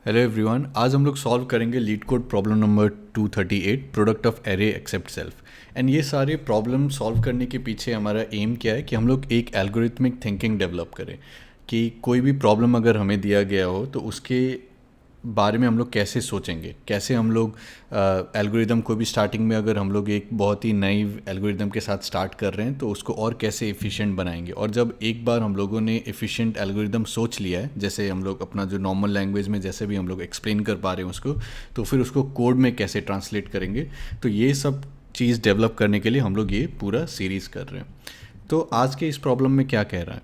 Hello everyone, आज हम लोग सॉल्व करेंगे LeetCode problem number 238 product of array except self. And ये सारे प्रॉब्लम सॉल्व करने के पीछे हमारा एम क्या है कि हम लोग एक एल्गोरिथमिक थिंकिंग डेवलप करें कि कोई भी प्रॉब्लम अगर हमें दिया गया हो तो उसके बारे में हम लोग कैसे सोचेंगे, कैसे हम लोग एल्गोरिदम को भी स्टार्टिंग में अगर हम लोग एक बहुत ही नई एल्गोरिदम के साथ स्टार्ट कर रहे हैं तो उसको और कैसे एफिशिएंट बनाएंगे। और जब एक बार हम लोगों ने एफिशिएंट एल्गोरिदम सोच लिया है, जैसे हम लोग अपना जो नॉर्मल लैंग्वेज में जैसे भी हम लोग एक्सप्लेन कर पा रहे हैं उसको, तो फिर उसको कोड में कैसे ट्रांसलेट करेंगे। तो ये सब चीज़ डेवलप करने के लिए हम लोग ये पूरा सीरीज़ कर रहे हैं। तो आज के इस प्रॉब्लम में क्या कह रहा है,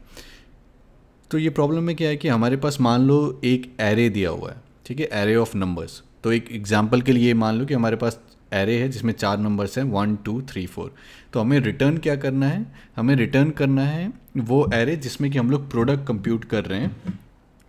तो ये प्रॉब्लम में क्या है कि हमारे पास मान लो एक एरे दिया हुआ है, ठीक है, एरे ऑफ नंबर्स। तो एक एग्जांपल के लिए मान लो कि हमारे पास एरे है जिसमें 4 नंबर्स हैं 1 2 3 4। तो हमें रिटर्न क्या करना है, हमें रिटर्न करना है वो एरे जिसमें कि हम लोग प्रोडक्ट कंप्यूट कर रहे हैं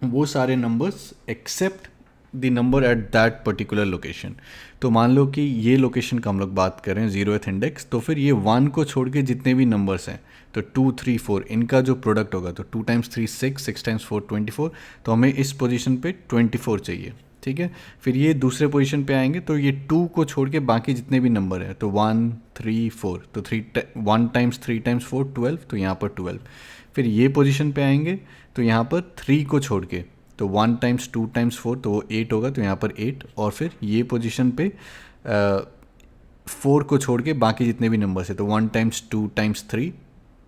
वो सारे numbers accept the number at that particular location. तो मान लो कि ये लोकेशन का हम लोग बात करें 0th इंडेक्स, तो फिर ये 1 को छोड़ के जितने भी नंबर्स हैं तो 2 3 4 इनका जो प्रोडक्ट होगा तो 2 टाइम्स 3 6, 6 टाइम्स 4 24। तो हमें इस पोजीशन पे 24 चाहिए, ठीक है। फिर ये दूसरे पोजीशन पे आएंगे तो ये 2 को छोड़ के बाकी जितने भी नंबर हैं तो 1 3 4, तो 1 टाइम्स 3 टाइम्स 4 12, तो यहाँ पर 12। फिर ये पोजीशन पे आएंगे तो यहाँ पर 3 को छोड़ के तो 1 टाइम्स 2 टाइम्स 4 तो वो 8 होगा, तो यहाँ पर 8। और फिर ये पोजीशन पे 4 को छोड़ के बाकी जितने भी नंबर्स हैं तो 1 टाइम्स 2 टाइम्स 3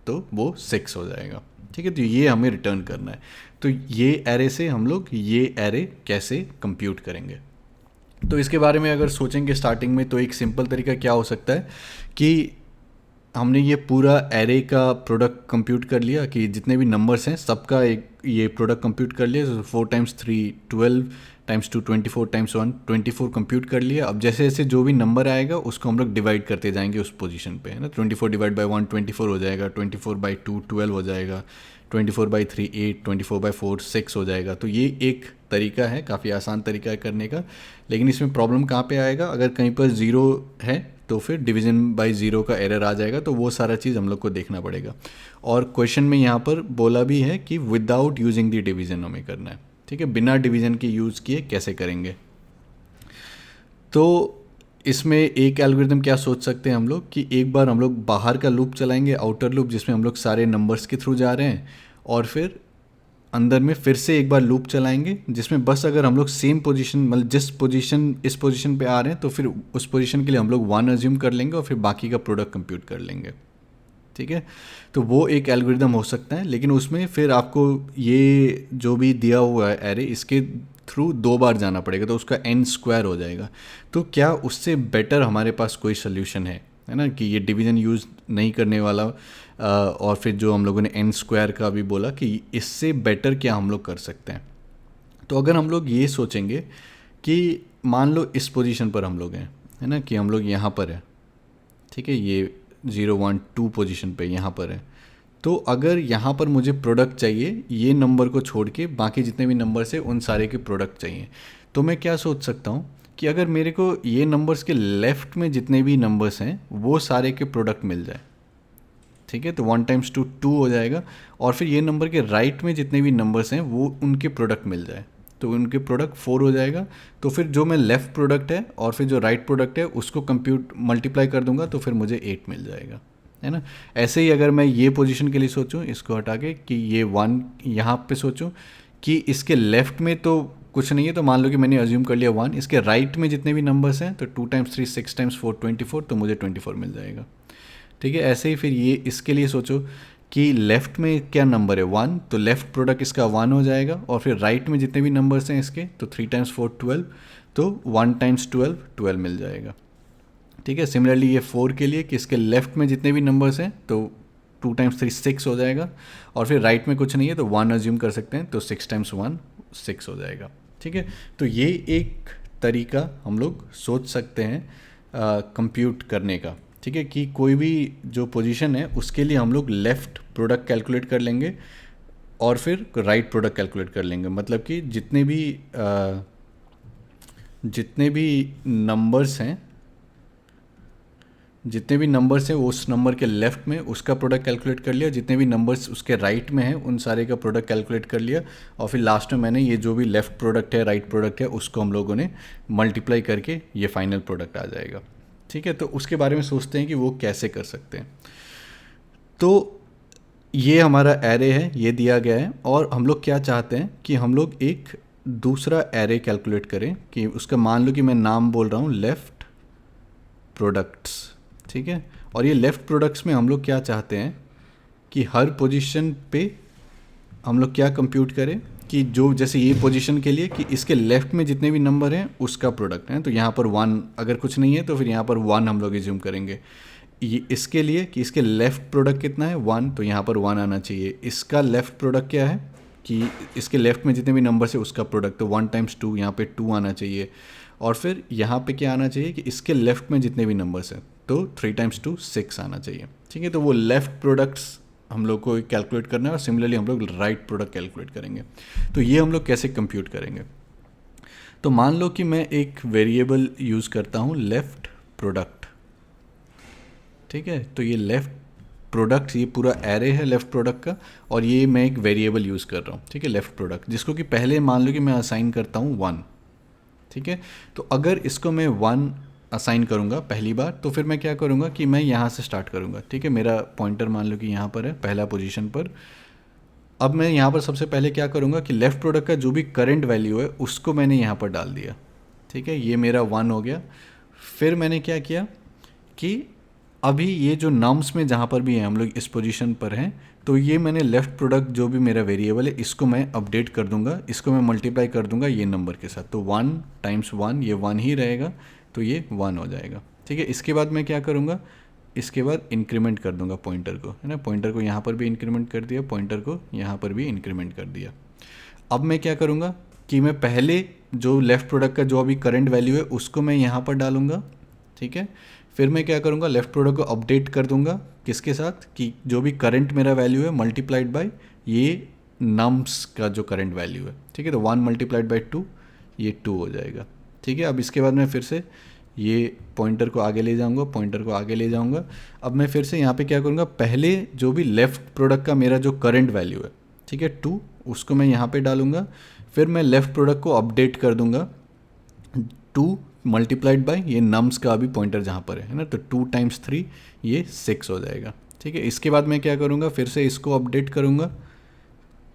तो वो 6 हो जाएगा, ठीक है। तो ये हमें रिटर्न करना है। तो ये एरे से हम लोग ये एरे कैसे कंप्यूट करेंगे, तो इसके बारे में अगर सोचेंगे स्टार्टिंग में तो एक सिंपल तरीका क्या हो सकता है कि हमने ये पूरा एरे का प्रोडक्ट कंप्यूट कर लिया कि जितने भी नंबर्स हैं सबका एक ये प्रोडक्ट कंप्यूट कर लिया। 4 टाइम्स 3 12 टाइम्स 2 24 टाइम्स 1 24 कंप्यूट कर लिया। अब जैसे जैसे जो भी नंबर आएगा उसको हम लोग डिवाइड करते जाएंगे उस पोजीशन पे, है ना। 24 डिवाइड बाई 1 24 हो जाएगा, 24 बाई 2 12 हो जाएगा, 24 बाई 3 8, 24 बाई 4 6 हो जाएगा। तो ये एक तरीका है, काफ़ी आसान तरीका है करने का। लेकिन इसमें प्रॉब्लम कहाँ पे आएगा, अगर कहीं पर ज़ीरो है तो फिर डिवीज़न बाय ज़ीरो का एरर आ जाएगा, तो वो सारा चीज़ हम लोग को देखना पड़ेगा। और क्वेश्चन में यहाँ पर बोला भी है कि विदाउट यूजिंग द डिवीज़न हमें करना है, ठीक है, बिना डिवीज़न के यूज़ किए कैसे करेंगे। तो इसमें एक एल्गोरिथम क्या सोच सकते हैं हम लोग कि एक बार हम लोग बाहर का लूप चलाएंगे, आउटर लूप, जिसमें हम लोग सारे नंबर्स के थ्रू जा रहे हैं, और फिर अंदर में फिर से एक बार लूप चलाएंगे जिसमें बस अगर हम लोग सेम पोजीशन, मतलब जिस पोजीशन इस पोजीशन पे आ रहे हैं तो फिर उस पोजीशन के लिए हम लोग 1 अज्यूम कर लेंगे और फिर बाकी का प्रोडक्ट कंप्यूट कर लेंगे, ठीक है। तो वो एक एल्गोरिदम हो सकता है, लेकिन उसमें फिर आपको ये जो भी दिया हुआ है एरे, इसके थ्रू 2 बार जाना पड़ेगा तो उसका n स्क्वायर हो जाएगा। तो क्या उससे बेटर हमारे पास कोई सोल्यूशन है ना, कि ये डिवीज़न यूज़ नहीं करने वाला। और फिर जो हम लोगों ने n स्क्वायर का भी बोला कि इससे बेटर क्या हम लोग कर सकते हैं। तो अगर हम लोग ये सोचेंगे कि मान लो इस पोजीशन पर हम लोग हैं, है ना, कि हम लोग यहाँ पर है, ठीक है, ये 0 1 2 पोजीशन पे यहाँ पर है। तो अगर यहाँ पर मुझे प्रोडक्ट चाहिए, ये नंबर को छोड़ के बाकी जितने भी नंबर्स हैं उन सारे के प्रोडक्ट चाहिए, तो मैं क्या सोच सकता हूँ कि अगर मेरे को ये नंबर्स के लेफ़्ट में जितने भी नंबर्स हैं वो सारे के प्रोडक्ट मिल जाए, ठीक है, तो 1 टाइम्स 2 2 हो जाएगा। और फिर ये नंबर के राइट में जितने भी नंबर्स हैं वो उनके प्रोडक्ट मिल जाए तो उनके प्रोडक्ट 4 हो जाएगा। तो फिर जो मैं लेफ़्ट प्रोडक्ट है और फिर जो राइट प्रोडक्ट है उसको कंप्यूट मल्टीप्लाई कर दूंगा तो फिर मुझे 8 मिल जाएगा, है ना। ऐसे ही अगर मैं ये पोजीशन के लिए सोचूं, इसको हटा के, कि ये 1 यहाँ पे सोचूं कि इसके लेफ़्ट में तो कुछ नहीं है, तो मान लो कि मैंने अज्यूम कर लिया 1, इसके राइट में जितने भी नंबर्स हैं तो 2 टाइम्स 3 6 टाइम्स 4 24, तो मुझे 24 मिल जाएगा, ठीक है। ऐसे ही फिर ये इसके लिए सोचो कि लेफ़्ट में क्या नंबर है 1, तो लेफ़्ट प्रोडक्ट इसका 1 हो जाएगा। और फिर राइट में जितने भी नंबर्स हैं इसके तो 3 टाइम्स 4 12, तो 1 टाइम्स 12 12 मिल जाएगा, ठीक है। सिमिलरली ये 4 के लिए कि इसके लेफ़्ट में जितने भी नंबर्स हैं तो 2 टाइम्स 3 6 हो जाएगा। और फिर राइट में कुछ नहीं है तो 1 अज्यूम कर सकते हैं, तो 6 टाइम्स 1 6 हो जाएगा, ठीक है। तो ये एक तरीका हम लोग सोच सकते हैं कंप्यूट करने का, ठीक है, कि कोई भी जो पोजीशन है उसके लिए हम लोग लेफ़्ट प्रोडक्ट कैलकुलेट कर लेंगे और फिर राइट प्रोडक्ट कैलकुलेट कर लेंगे। मतलब कि जितने भी नंबर्स हैं जितने भी नंबर्स हैं उस नंबर के लेफ्ट में उसका प्रोडक्ट कैलकुलेट कर लिया, जितने भी नंबर्स उसके राइट में हैं उन सारे का प्रोडक्ट कैलकुलेट कर लिया, और फिर लास्ट में मैंने ये जो भी लेफ्ट प्रोडक्ट है राइट प्रोडक्ट है उसको हम लोगों ने मल्टीप्लाई करके ये फाइनल प्रोडक्ट आ जाएगा। ठीक है, तो उसके बारे में सोचते हैं कि वो कैसे कर सकते हैं। तो ये हमारा एरे है, ये दिया गया है, और हम लोग क्या चाहते हैं कि हम लोग एक दूसरा एरे कैलकुलेट करें कि उसका मान लो कि मैं नाम बोल रहा हूँ लेफ़्ट प्रोडक्ट्स। ठीक है, और ये लेफ़्ट प्रोडक्ट्स में हम लोग क्या चाहते हैं कि हर पोजीशन पे हम लोग क्या कंप्यूट करें कि जो जैसे ये पोजीशन के लिए कि इसके लेफ़्ट में जितने भी नंबर हैं उसका प्रोडक्ट है। तो यहाँ पर 1 अगर कुछ नहीं है तो फिर यहाँ पर 1 हम लोग एज्यूम करेंगे। ये इसके लिए कि इसके लेफ़्ट प्रोडक्ट कितना है 1, तो यहाँ पर 1 आना चाहिए। इसका लेफ़्ट प्रोडक्ट क्या है कि इसके लेफ़्ट में जितने भी नंबर्स है उसका प्रोडक्ट, तो 1 टाइम्स 2 यहाँ पे 2 आना चाहिए। और फिर यहाँ पे क्या आना चाहिए कि इसके लेफ़्ट में जितने भी नंबर्स हैं तो 3 टाइम्स 2 6 आना चाहिए। ठीक है, तो वो लेफ़्ट प्रोडक्ट्स हम लोग को कैलकुलेट करना है, और सिमिलरली हम लोग राइट प्रोडक्ट कैलकुलेट करेंगे। तो ये हम लोग कैसे कंप्यूट करेंगे, तो मान लो कि मैं एक वेरिएबल यूज़ करता हूँ लेफ़्ट प्रोडक्ट। ठीक है, तो ये लेफ़्ट प्रोडक्ट ये पूरा एरे है लेफ़्ट प्रोडक्ट का, और ये मैं एक वेरिएबल यूज़ कर रहा हूँ। ठीक है, लेफ़्ट प्रोडक्ट, जिसको कि पहले मान लो कि मैं असाइन करता हूँ 1। ठीक है, तो अगर इसको मैं 1 असाइन करूँगा पहली बार, तो फिर मैं क्या करूँगा कि मैं यहाँ से स्टार्ट करूँगा। ठीक है, मेरा पॉइंटर मान लो कि यहाँ पर है पहला पोजीशन पर। अब मैं यहाँ पर सबसे पहले क्या करूँगा कि लेफ़्ट प्रोडक्ट का जो भी करंट वैल्यू है उसको मैंने यहाँ पर डाल दिया। ठीक है, ये मेरा 1 हो गया। फिर मैंने क्या किया कि अभी ये जो नम्स में जहाँ पर भी हैं हम लोग इस पोजीशन पर हैं, तो ये मैंने लेफ़्ट प्रोडक्ट जो भी मेरा वेरिएबल है इसको मैं अपडेट कर दूंगा, इसको मैं मल्टीप्लाई कर दूंगा ये नंबर के साथ। तो 1 टाइम्स 1 ये 1 ही रहेगा, तो ये 1 हो जाएगा। ठीक है, इसके बाद मैं क्या करूँगा, इसके बाद इंक्रीमेंट कर दूंगा पॉइंटर को, है ना। पॉइंटर को यहाँ पर भी इंक्रीमेंट कर दिया, पॉइंटर को यहाँ पर भी इंक्रीमेंट कर दिया। अब मैं क्या करूँगा कि मैं पहले जो लेफ़्ट प्रोडक्ट का जो अभी करंट वैल्यू है उसको मैं यहाँ पर डालूंगा। ठीक है, फिर मैं क्या करूँगा लेफ़्ट प्रोडक्ट को अपडेट कर दूंगा किसके साथ कि जो भी करंट मेरा वैल्यू है मल्टीप्लाइड बाय ये नम्स का जो करंट वैल्यू है। ठीक है, तो 1 मल्टीप्लाइड बाय 2 ये 2 हो जाएगा। ठीक है, अब इसके बाद मैं फिर से ये पॉइंटर को आगे ले जाऊंगा, पॉइंटर को आगे ले जाऊंगा। अब मैं फिर से यहाँ पे क्या करूँगा, पहले जो भी लेफ़्ट प्रोडक्ट का मेरा जो करंट वैल्यू है, ठीक है 2, उसको मैं यहाँ पे डालूंगा। फिर मैं लेफ़्ट प्रोडक्ट को अपडेट कर दूंगा 2 मल्टीप्लाइड बाय ये नम्स का अभी पॉइंटर जहाँ पर है ना, तो 2 टाइम्स 3 ये 6 हो जाएगा। ठीक है, इसके बाद मैं क्या करूँगा, फिर से इसको अपडेट करूँगा,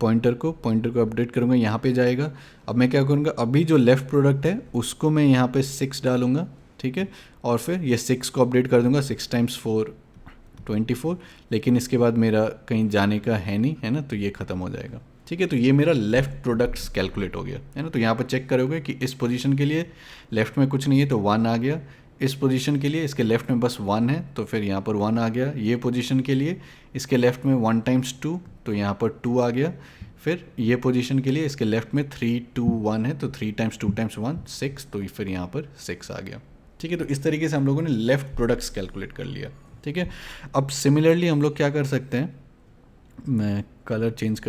पॉइंटर को अपडेट करूँगा, यहाँ पे जाएगा। अब मैं क्या करूँगा, अभी जो लेफ़्ट प्रोडक्ट है उसको मैं यहाँ पे 6 डालूँगा। ठीक है, और फिर ये 6 को अपडेट कर दूँगा, 6 टाइम्स 4 24, लेकिन इसके बाद मेरा कहीं जाने का है नहीं, है ना, तो ये ख़त्म हो जाएगा। ठीक है, तो ये मेरा लेफ़्ट प्रोडक्ट्स कैलकुलेट हो गया, है ना। तो यहाँ पर चेक करोगे कि इस पोजीशन के लिए लेफ़्ट में कुछ नहीं है तो 1 आ गया, इस पोजीशन के लिए इसके लेफ़्ट में बस 1 है तो फिर यहाँ पर 1 आ गया, ये पोजीशन के लिए इसके लेफ़्ट में 1 टाइम्स 2 तो यहाँ पर 2 आ गया, फिर ये पोजीशन के लिए इसके लेफ़्ट में 3 2 1 है तो 3 टाइम्स 2 टाइम्स 1 6, तो फिर यहाँ पर 6 आ गया। ठीक है, तो इस तरीके से हम लोगों ने लेफ़्ट प्रोडक्ट्स कैलकुलेट कर लिया। ठीक है, अब सिमिलरली हम लोग क्या कर सकते हैं, मैं कलर चेंज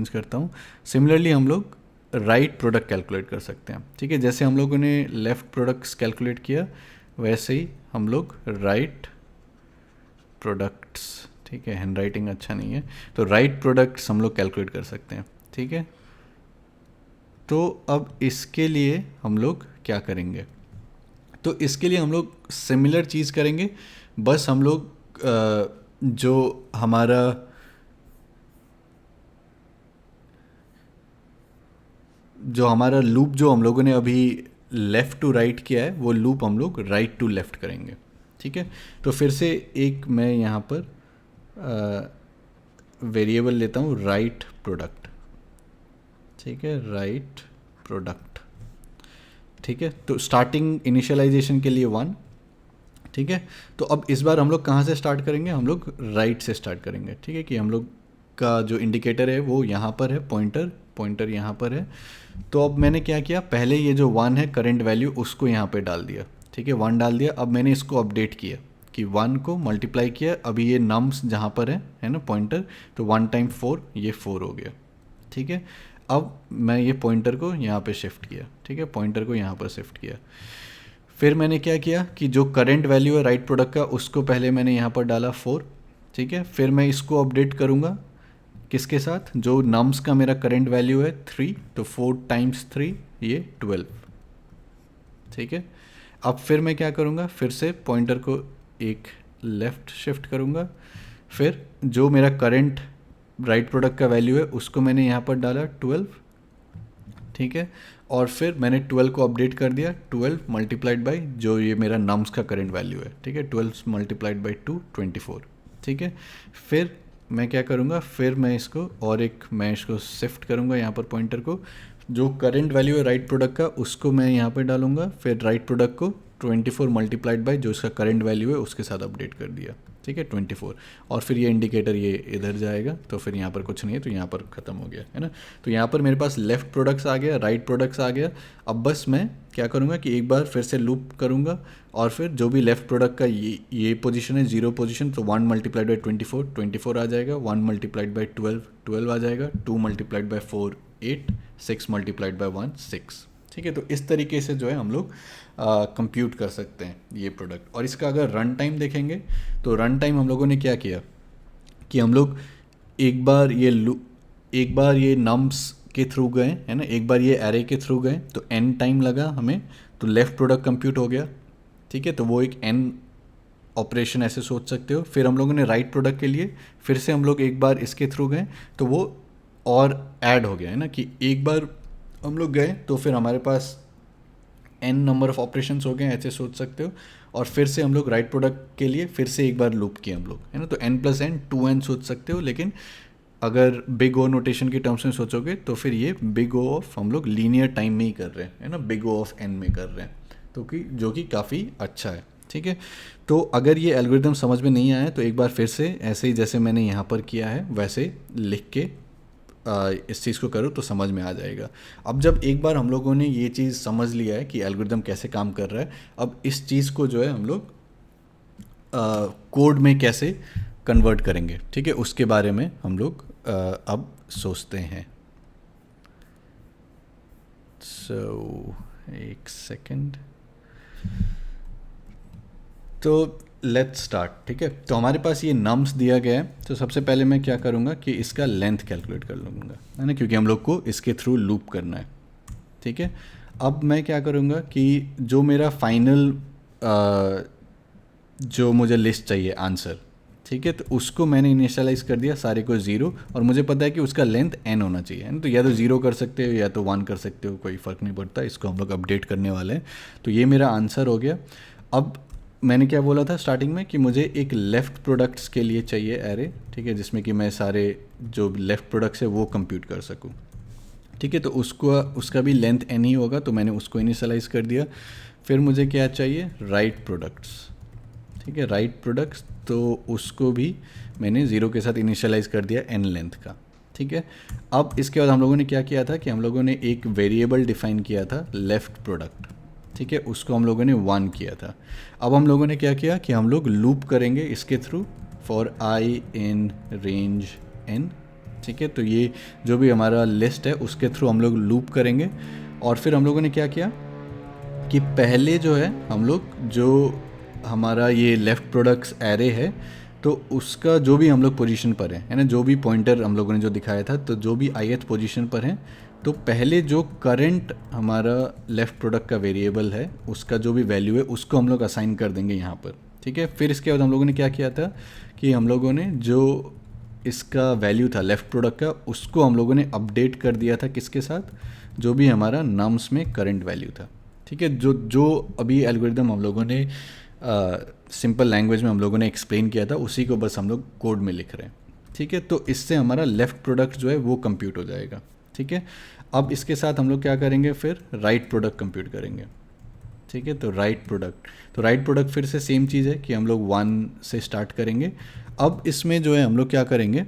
करता हूँ। सिमिलरली हम लोग राइट प्रोडक्ट कैलकुलेट कर सकते हैं। ठीक है, जैसे हम लोगों ने लेफ़्ट प्रोडक्ट्स कैलकुलेट किया वैसे ही हम लोग राइट प्रोडक्ट्स, ठीक है हैंड राइटिंग अच्छा नहीं है, तो राइट प्रोडक्ट्स हम लोग कैलकुलेट कर सकते हैं। ठीक है, तो अब इसके लिए हम लोग क्या करेंगे, तो इसके लिए हम लोग सिमिलर चीज़ करेंगे, बस हम लोग जो हमारा लूप जो हम लोगों ने अभी लेफ़्ट टू राइट किया है वो लूप हम लोग राइट टू लेफ़्ट करेंगे। ठीक है, तो फिर से एक मैं यहाँ पर वेरिएबल लेता हूँ राइट प्रोडक्ट। ठीक है, राइट प्रोडक्ट। ठीक है, तो स्टार्टिंग इनिशियलाइजेशन के लिए 1। ठीक है, तो अब इस बार हम लोग कहाँ से स्टार्ट करेंगे, हम लोग राइट से स्टार्ट करेंगे। ठीक है, कि हम लोग का जो इंडिकेटर है वो यहाँ पर है, पॉइंटर यहाँ पर है। तो अब मैंने क्या किया, पहले ये जो 1 है करंट वैल्यू उसको यहाँ पे डाल दिया। ठीक है, 1 डाल दिया। अब मैंने इसको अपडेट किया कि 1 को मल्टीप्लाई किया, अभी ये नम्स जहाँ पर है ना पॉइंटर, तो 1 टाइम 4 ये 4 हो गया। ठीक है, अब मैं ये पॉइंटर को यहाँ पे शिफ्ट किया। ठीक है, पॉइंटर को यहाँ पर शिफ्ट किया। फिर मैंने क्या किया कि जो करंट वैल्यू है राइट प्रोडक्ट का उसको पहले मैंने यहाँ पर डाला 4, ठीक है। फिर मैं इसको अपडेट करूँगा किसके साथ, जो नम्स का मेरा करंट वैल्यू है 3, तो 4 टाइम्स 3 ये 12, ठीक है। अब फिर मैं क्या करूँगा, फिर से पॉइंटर को एक लेफ़्ट शिफ्ट करूँगा, फिर जो मेरा करंट राइट प्रोडक्ट का वैल्यू है उसको मैंने यहाँ पर डाला 12, ठीक है। और फिर मैंने 12 को अपडेट कर दिया, 12 मल्टीप्लाइड बाई जो ये मेरा नम्स का करंट वैल्यू है, ठीक है, 12 मल्टीप्लाइड बाई 2 24, ठीक है। फिर मैं क्या करूँगा, फिर मैं इसको और एक मैं इसको शिफ्ट करूँगा यहाँ पर पॉइंटर को, जो करंट वैल्यू है राइट प्रोडक्ट का उसको मैं यहाँ पर डालूंगा, फिर राइट प्रोडक्ट को 24 मल्टीप्लाइड बाई जो इसका करंट वैल्यू है उसके साथ अपडेट कर दिया, ठीक है, 24। और फिर ये इंडिकेटर ये इधर जाएगा, तो फिर यहाँ पर कुछ नहीं है, तो यहाँ पर ख़त्म हो गया है ना। तो यहाँ पर मेरे पास लेफ़्ट प्रोडक्ट्स आ गया, राइट प्रोडक्ट्स आ गया। अब बस मैं क्या करूँगा कि एक बार फिर से लूप करूँगा, और फिर जो भी लेफ़्ट प्रोडक्ट का ये पोजीशन है 0 पोजीशन, तो 1 मल्टीप्लाइड बाई 24 24 आ जाएगा, 1 मल्टीप्लाइड बाई 12 12 आ जाएगा, 2 मल्टीप्लाइड बाई 4 8, 6 मल्टीप्लाइड बाई 1 6, ठीक है। तो इस तरीके से जो है हम लोग कंप्यूट कर सकते हैं ये प्रोडक्ट। और इसका अगर रन टाइम देखेंगे तो रन टाइम हम लोगों ने क्या किया कि हम लोग एक बार ये नम्स के थ्रू गए, है ना, एक बार ये एरे के थ्रू गए, तो n टाइम लगा हमें, तो लेफ़्ट प्रोडक्ट कंप्यूट हो गया, ठीक है। तो वो एक n ऑपरेशन ऐसे सोच सकते हो। फिर हम लोगों ने राइट प्रोडक्ट के लिए फिर से हम लोग एक बार इसके थ्रू गए, तो वो और ऐड हो गया, है ना, कि एक बार हम लोग गए तो फिर हमारे पास n नंबर ऑफ ऑपरेशंस हो गए, ऐसे सोच सकते हो। और फिर से हम लोग राइट प्रोडक्ट के लिए फिर से एक बार लूप किए हम लोग, है ना, तो n प्लस n 2n सोच सकते हो। लेकिन अगर बिग ओ नोटेशन की टर्म्स में सोचोगे तो फिर ये बिग ओ ऑफ हम लोग लीनियर टाइम में ही कर रहे हैं, है ना, बिग ओ ऑफ n में कर रहे हैं, तो कि जो कि काफ़ी अच्छा है, ठीक है। तो अगर ये एल्गोरिदम समझ में नहीं आया तो एक बार फिर से ऐसे ही जैसे मैंने यहाँ पर किया है वैसे लिख के इस चीज़ को करो तो समझ में आ जाएगा। अब जब एक बार हम लोगों ने ये चीज़ समझ लिया है कि एल्गोरिदम कैसे काम कर रहा है, अब इस चीज़ को जो है हम लोग कोड में कैसे कन्वर्ट करेंगे, ठीक है, उसके बारे में हम लोग अब सोचते हैं। एक सेकेंड, तो लेट्स स्टार्ट, ठीक है। तो हमारे पास ये नम्स दिया गया है, तो सबसे पहले मैं क्या करूँगा कि इसका लेंथ कैलकुलेट कर लूँगा, है ना, क्योंकि हम लोग को इसके थ्रू लूप करना है, ठीक है। अब मैं क्या करूँगा कि जो मेरा फाइनल जो मुझे लिस्ट चाहिए आंसर, ठीक है, तो उसको मैंने इनिशियलाइज़ कर दिया सारे को 0, और मुझे पता है कि उसका लेंथ n होना चाहिए, है ना, तो या तो 0 कर सकते हो या तो 1 कर सकते हो, कोई फ़र्क नहीं पड़ता, इसको हम लोग अपडेट करने वाले हैं। तो ये मेरा आंसर हो गया। अब मैंने क्या बोला था स्टार्टिंग में कि मुझे एक लेफ़्ट प्रोडक्ट्स के लिए चाहिए एरे, ठीक है, जिसमें कि मैं सारे जो लेफ़्ट प्रोडक्ट्स है वो कंप्यूट कर सकूं, ठीक है। तो उसका भी लेंथ n ही होगा, तो मैंने उसको इनिशियलाइज़ कर दिया। फिर मुझे क्या चाहिए, राइट प्रोडक्ट्स, ठीक है, राइट प्रोडक्ट्स, तो उसको भी मैंने 0 के साथ इनिशियलाइज़ कर दिया n लेंथ का, ठीक है। अब इसके बाद हम लोगों ने क्या किया था कि हम लोगों ने एक वेरिएबल डिफ़ाइन किया था लेफ़्ट प्रोडक्ट, ठीक है, उसको हम लोगों ने 1 किया था। अब हम लोगों ने क्या किया कि हम लोग लूप करेंगे इसके through for i in range n, ठीक है। तो ये जो भी हमारा लिस्ट है उसके थ्रू हम लोग लूप करेंगे। और फिर हम लोगों ने क्या किया कि पहले जो है हम लोग जो हमारा ये लेफ़्ट प्रोडक्ट्स एरे है, तो उसका जो भी हम लोग पोजीशन पर है ना, जो भी पॉइंटर हम लोगों ने जो दिखाया था, तो जो भी ith पोजीशन पर है, तो पहले जो करंट हमारा लेफ़्ट प्रोडक्ट का वेरिएबल है उसका जो भी वैल्यू है उसको हम लोग असाइन कर देंगे यहाँ पर, ठीक है। फिर इसके बाद हम लोगों ने क्या किया था कि हम लोगों ने जो इसका वैल्यू था लेफ़्ट प्रोडक्ट का उसको हम लोगों ने अपडेट कर दिया था किसके साथ, जो भी हमारा नम्स में करंट वैल्यू था, ठीक है। जो अभी एल्गोरिदम हम लोगों ने सिंपल लैंग्वेज में हम लोगों ने एक्सप्लेन किया था उसी को बस हम लोग कोड में लिख रहे हैं, ठीक है। तो इससे हमारा लेफ़्ट प्रोडक्ट जो है वो कंप्यूट हो जाएगा, ठीक है। अब इसके साथ हम लोग क्या करेंगे, फिर राइट प्रोडक्ट कंप्यूट करेंगे, ठीक है। तो राइट प्रोडक्ट फिर से सेम चीज़ है कि हम लोग 1 से स्टार्ट करेंगे। अब इसमें जो है हम लोग क्या करेंगे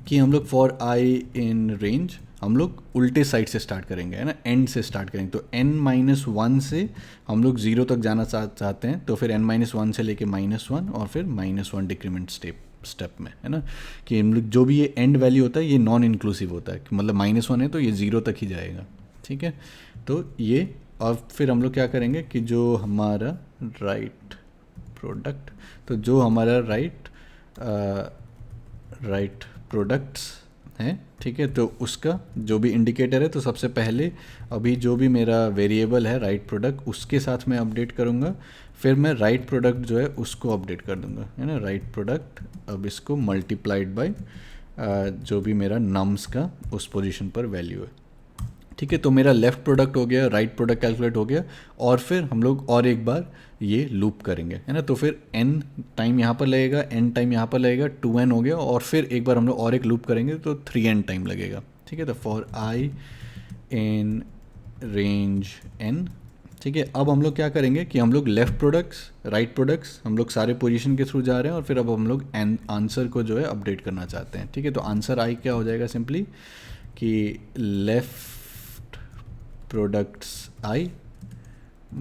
कि हम लोग फॉर i इन रेंज हम लोग उल्टे साइड से स्टार्ट करेंगे, है ना, एंड से स्टार्ट करेंगे। तो n-1 से हम लोग 0 तक जाना चाहते हैं, तो फिर n-1 से लेके -1 और फिर -1 डिक्रीमेंट स्टेप में, है ना, कि हम लोग जो भी ये एंड वैल्यू होता है ये नॉन इंक्लूसिव होता है, कि मतलब -1 है तो ये 0 तक ही जाएगा, ठीक है। तो ये अब फिर हम लोग क्या करेंगे कि जो हमारा राइट प्रोडक्ट, तो जो हमारा राइट प्रोडक्ट्स हैं, ठीक है, तो उसका जो भी इंडिकेटर है, तो सबसे पहले अभी जो भी मेरा वेरिएबल है राइट प्रोडक्ट उसके साथ मैं अपडेट करूँगा, फिर मैं राइट प्रोडक्ट जो है उसको अपडेट कर दूँगा, है ना, राइट प्रोडक्ट, अब इसको मल्टीप्लाइड बाय जो भी मेरा नम्स का उस पोजीशन पर वैल्यू है, ठीक है। तो मेरा लेफ़्ट प्रोडक्ट हो गया, राइट प्रोडक्ट कैलकुलेट हो गया, और फिर हम लोग और एक बार ये लूप करेंगे, है ना, तो फिर n टाइम यहाँ पर लगेगा, n टाइम यहाँ पर लगेगा, 2n हो गया, और फिर एक बार हम लोग और एक लूप करेंगे तो 3n टाइम लगेगा, ठीक है। तो for i in range n, ठीक है। अब हम लोग क्या करेंगे कि हम लोग लेफ़्ट प्रोडक्ट्स राइट प्रोडक्ट्स हम लोग सारे पोजीशन के थ्रू जा रहे हैं, और फिर अब हम लोग आंसर को जो है अपडेट करना चाहते हैं, ठीक है। तो आंसर i क्या हो जाएगा, सिंपली कि left products i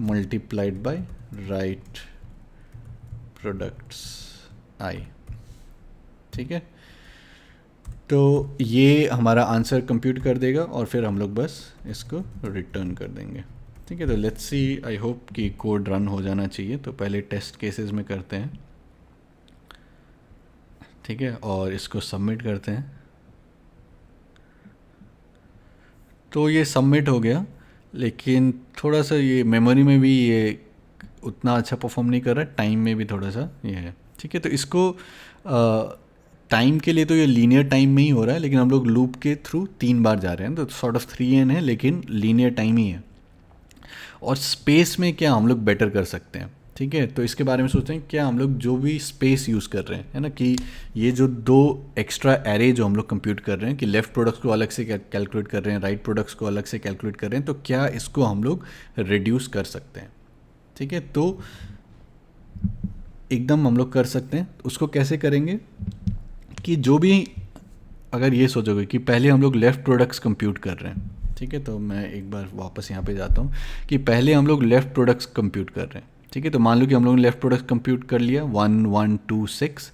multiplied by right products i, ठीक है। तो ये हमारा आंसर कंप्यूट कर देगा, और फिर हम लोग बस इसको रिटर्न कर देंगे, ठीक है। तो लेट्स सी, आई होप कि कोड रन हो जाना चाहिए। तो पहले टेस्ट केसेस में करते हैं, ठीक है, और इसको सबमिट करते हैं। तो ये सबमिट हो गया, लेकिन थोड़ा सा ये मेमोरी में भी ये उतना अच्छा परफॉर्म नहीं कर रहा है, टाइम में भी थोड़ा सा ये है, ठीक है। तो इसको टाइम के लिए तो ये लीनियर टाइम में ही हो रहा है, लेकिन हम लोग लूप के थ्रू 3 बार जा रहे हैं, तो सॉर्ट ऑफ 3n है, लेकिन लीनियर टाइम ही है। और स्पेस में क्या हम लोग बेटर कर सकते हैं, ठीक है, तो इसके बारे में सोचते हैं क्या हम लोग जो भी स्पेस यूज़ कर रहे हैं, है ना, कि ये जो 2 एक्स्ट्रा एरे जो हम लोग कंप्यूट कर रहे हैं, कि लेफ़्ट प्रोडक्ट्स को अलग से कैलकुलेट कर रहे हैं, राइट प्रोडक्ट्स को अलग से कैलकुलेट कर रहे हैं, तो क्या इसको हम लोग रिड्यूस कर सकते हैं, ठीक है। तो एकदम हम लोग कर सकते हैं। उसको कैसे करेंगे कि जो भी, अगर ये सोचोगे कि पहले हम लोग लेफ़्ट प्रोडक्ट्स कंप्यूट कर रहे हैं, ठीक है, तो मैं एक बार वापस यहाँ पे जाता हूँ कि पहले हम लोग लेफ़्ट प्रोडक्ट्स कंप्यूट कर रहे हैं, ठीक है। तो मान लो कि हम लोगों ने लेफ़्ट प्रोडक्ट्स कंप्यूट कर लिया 1 1 2 6।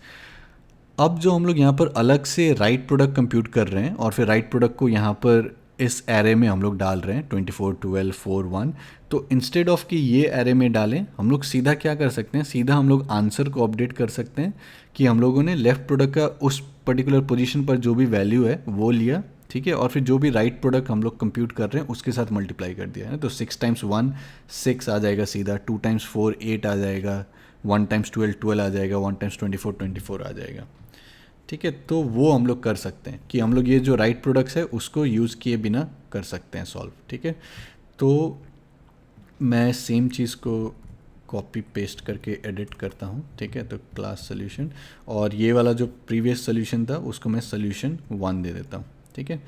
अब जो हम लोग यहाँ पर अलग से राइट प्रोडक्ट कंप्यूट कर रहे हैं, और फिर राइट प्रोडक्ट को यहाँ पर इस एरे में हम लोग डाल रहे हैं 24 12 4 1। तो इंस्टेड ऑफ कि ये एरे में डालें, हम लोग सीधा क्या कर सकते हैं, सीधा हम लोग आंसर को अपडेट कर सकते हैं कि हम लोगों ने लेफ़्ट प्रोडक्ट का उस पर्टिकुलर पोजीशन पर जो भी वैल्यू है वो लिया, ठीक है, और फिर जो भी राइट प्रोडक्ट हम लोग कंप्यूट कर रहे हैं उसके साथ मल्टीप्लाई कर दिया है। तो 6 टाइम्स 1 6 आ जाएगा सीधा, 2 टाइम्स 4 8 आ जाएगा, 1 टाइम्स 12 12 आ जाएगा, 1 टाइम्स 24 24 आ जाएगा, ठीक है। तो वो हम लोग कर सकते हैं कि हम लोग ये जो राइट प्रोडक्ट्स है उसको यूज़ किए बिना कर सकते हैं सॉल्व, ठीक है। तो मैं सेम चीज़ को कॉपी पेस्ट करके एडिट करता हूँ, ठीक है। तो क्लास सोल्यूशन, और ये वाला जो प्रीवियस सोल्यूशन था उसको मैं सोल्यूशन 1 दे देता हूँ, ठीक है,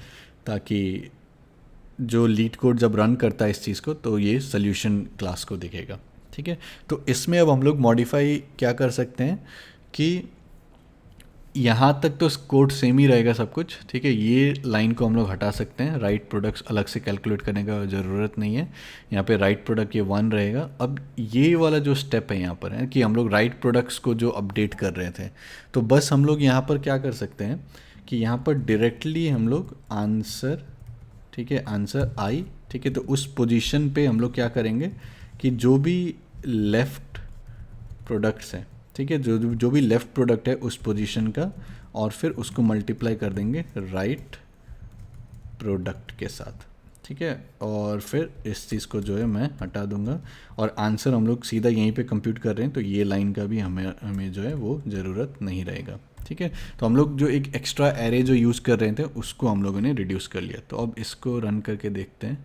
ताकि जो लीड कोड जब रन करता है इस चीज़ को तो ये सोल्यूशन क्लास को दिखेगा, ठीक है। तो इसमें अब हम लोग मॉडिफाई क्या कर सकते हैं कि यहाँ तक तो कोड सेम ही रहेगा सब कुछ, ठीक है। ये लाइन को हम लोग हटा सकते हैं, राइट प्रोडक्ट्स अलग से कैलकुलेट करने का ज़रूरत नहीं है, यहाँ पे राइट प्रोडक्ट ये 1 रहेगा। अब ये वाला जो स्टेप है यहाँ पर है कि हम लोग राइट प्रोडक्ट्स को जो अपडेट कर रहे थे, तो बस हम लोग यहाँ पर क्या कर सकते हैं कि यहाँ पर डायरेक्टली हम लोग आंसर, ठीक है, आंसर आई, ठीक है, तो उस पोजीशन पे हम लोग क्या करेंगे कि जो भी लेफ़्ट प्रोडक्ट्स हैं, ठीक है, जो भी लेफ़्ट प्रोडक्ट है उस पोजीशन का, और फिर उसको मल्टीप्लाई कर देंगे राइट प्रोडक्ट के साथ, ठीक है, और फिर इस चीज़ को जो है मैं हटा दूंगा, और आंसर हम लोग सीधा यहीं पे कंप्यूट कर रहे हैं, तो ये लाइन का भी हमें जो है वो ज़रूरत नहीं रहेगा, ठीक है। तो हम लोग जो एक एक्स्ट्रा एरे जो यूज़ कर रहे थे उसको हम लोगों ने रिड्यूस कर लिया। तो अब इसको रन करके देखते हैं,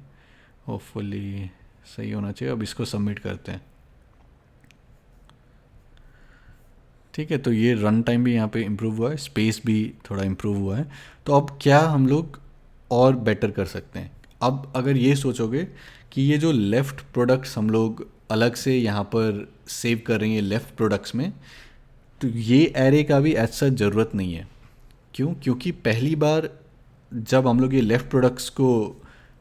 होपफुली सही होना चाहिए। अब इसको सबमिट करते हैं, ठीक है। तो ये रन टाइम भी यहाँ पे इम्प्रूव हुआ है, स्पेस भी थोड़ा इम्प्रूव हुआ है। तो अब क्या हम लोग और बेटर कर सकते हैं, अब अगर ये सोचोगे कि ये जो लेफ़्ट प्रोडक्ट्स हम लोग अलग से यहाँ पर सेव कर रहे हैं लेफ़्ट प्रोडक्ट्स में, तो ये एरे का भी ऐसा ज़रूरत नहीं है। क्यों? क्योंकि पहली बार जब हम लोग ये लेफ़्ट प्रोडक्ट्स को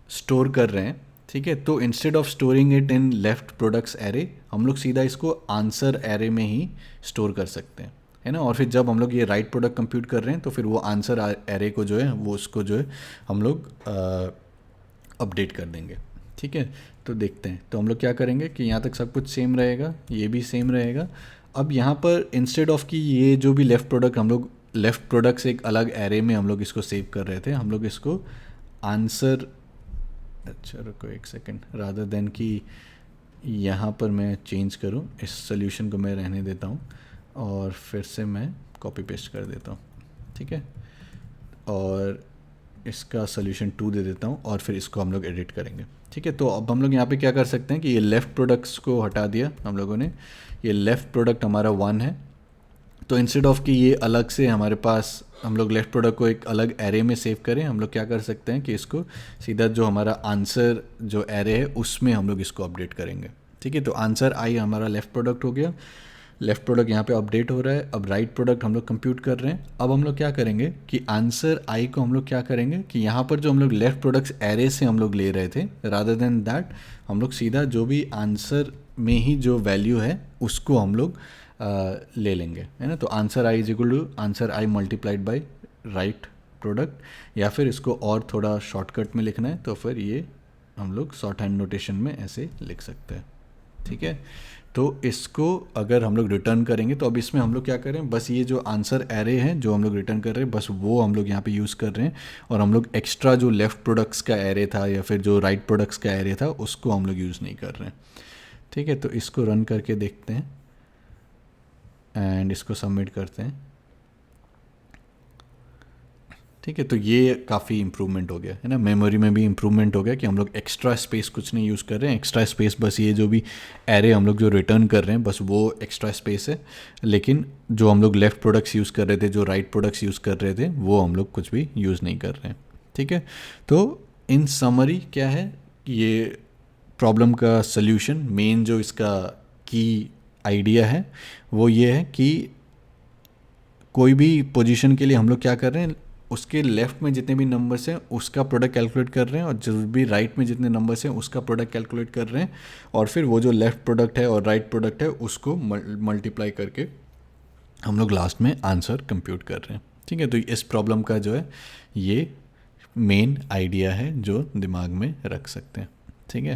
स्टोर कर रहे हैं, ठीक है, तो instead of storing it in left products array, हम लोग सीधा इसको आंसर एरे में ही स्टोर कर सकते हैं, है ना। और फिर जब हम लोग ये राइट प्रोडक्ट कंप्यूट कर रहे हैं तो फिर वो आंसर एरे को जो है वो उसको जो है हम लोग अपडेट कर देंगे, ठीक है, तो देखते हैं। तो हम लोग क्या करेंगे कि यहाँ तक सब कुछ सेम रहेगा, ये भी सेम रहेगा। अब यहाँ पर इंस्टेड ऑफ कि ये जो भी लेफ़्ट प्रोडक्ट हम लोग लेफ़्ट प्रोडक्ट से एक अलग एरे में हम लोग इसको सेव कर रहे थे, हम लोग इसको आंसर, अच्छा रुको एक सेकेंड, रादर देन कि यहाँ पर मैं चेंज करूँ, इस सोल्यूशन को मैं रहने देता हूँ और फिर से मैं कॉपी पेस्ट कर देता हूँ। ठीक है, और इसका सोल्यूशन 2 दे देता हूँ और फिर इसको हम लोग एडिट करेंगे। ठीक है, तो अब हम लोग यहाँ पे क्या कर सकते हैं कि ये लेफ़्ट प्रोडक्ट्स को हटा दिया हम लोगों ने, ये लेफ़्ट प्रोडक्ट हमारा 1 है। तो इंस्टेड ऑफ कि ये अलग से हमारे पास हम लोग लेफ़्ट प्रोडक्ट को एक अलग एरे में सेव करें, हम लोग क्या कर सकते हैं कि इसको सीधा जो हमारा आंसर जो एरे है उसमें हम लोग इसको अपडेट करेंगे। ठीक है, तो आंसर आई हमारा लेफ़्ट प्रोडक्ट हो गया, लेफ़्ट प्रोडक्ट यहाँ पे अपडेट हो रहा है। अब राइट प्रोडक्ट हम लोग कंप्यूट कर रहे हैं। अब हम लोग क्या करेंगे कि आंसर आई को हम लोग क्या करेंगे कि यहाँ पर जो हम लोग लेफ़्ट प्रोडक्ट्स एरे से हम लोग ले रहे थे, रादर देन दैट हम लोग सीधा जो भी आंसर में ही जो वैल्यू है उसको हम लोग ले लेंगे, है ना। तो answer I is equal to answer I multiplied by right product, या फिर इसको और थोड़ा शॉर्टकट में लिखना है तो फिर ये हम लोग शॉर्ट हैंड नोटेशन में ऐसे लिख सकते हैं। ठीक है, तो इसको अगर हम लोग रिटर्न करेंगे तो अब इसमें हम लोग क्या करें, बस ये जो आंसर एरे है जो हम लोग रिटर्न कर रहे हैं बस वो हम लोग यहाँ पे यूज़ कर रहे हैं, और हम लोग एक्स्ट्रा जो लेफ़्ट प्रोडक्ट्स का एरे था या फिर जो राइट प्रोडक्ट्स का एरे था उसको हम लोग यूज़ नहीं कर रहे हैं। ठीक है, तो इसको रन करके देखते हैं एंड इसको सबमिट करते हैं। ठीक है, तो ये काफ़ी इम्प्रूवमेंट हो गया है ना, मेमोरी में भी इम्प्रूवमेंट हो गया कि हम लोग एक्स्ट्रा स्पेस कुछ नहीं यूज़ कर रहे हैं। एक्स्ट्रा स्पेस बस ये जो भी एरे हम लोग जो रिटर्न कर रहे हैं बस वो एक्स्ट्रा स्पेस है, लेकिन जो हम लोग लेफ़्ट प्रोडक्ट्स यूज़ कर रहे थे, जो राइट प्रोडक्ट्स यूज़ कर रहे थे वो हम लोग कुछ भी यूज़ नहीं कर रहे हैं। ठीक है, तो इन समरी क्या है, ये प्रॉब्लम का सल्यूशन, मेन जो इसका की आइडिया है वो ये है कि कोई भी पोजीशन के लिए हम लोग क्या कर रहे हैं, उसके लेफ़्ट में जितने भी नंबर्स हैं उसका प्रोडक्ट कैलकुलेट कर रहे हैं, और जो भी राइट में जितने नंबर्स हैं उसका प्रोडक्ट कैलकुलेट कर रहे हैं, और फिर वो जो लेफ़्ट प्रोडक्ट है और राइट प्रोडक्ट है उसको मल्टीप्लाई करके हम लोग लास्ट में आंसर कंप्यूट कर रहे हैं। ठीक है, तो इस प्रॉब्लम का जो है ये मेन आइडिया है जो दिमाग में रख सकते हैं। ठीक है,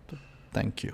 तो थैंक यू।